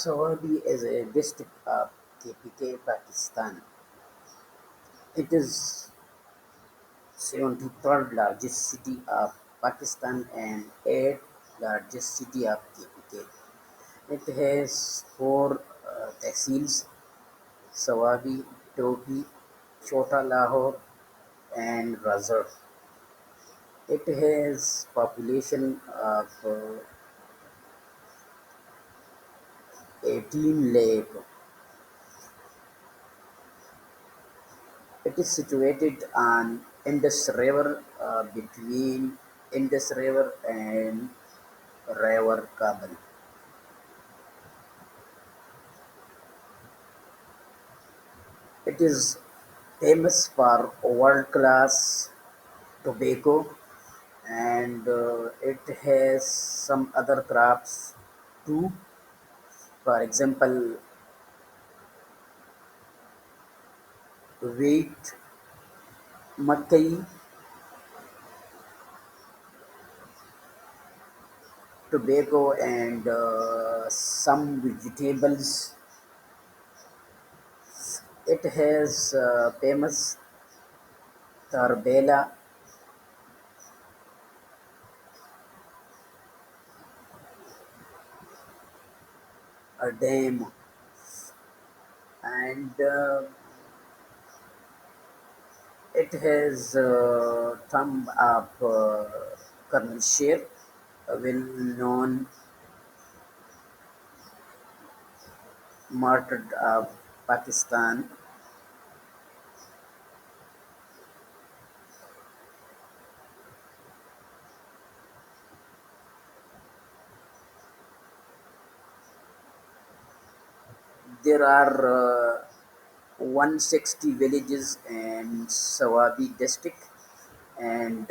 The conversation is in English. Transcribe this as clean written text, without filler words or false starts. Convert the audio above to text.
Swabi is a district of KPK, Pakistan. It is 73rd largest city of Pakistan and 8th largest city of KPK. It has four tehsils: Swabi, Topi, Chota Lahore, and Razor. It has population of 18 lakh. It is situated on Indus River between Indus River and River Kabul. It is famous for world-class tobacco, and it has some other crops too. For example, wheat, makkei, tobacco, and some vegetables. It has famous tarbela, a dam, and it has thumb of Colonel Sher, a well-known martyr of Pakistan. There are 160 villages in Swabi district, and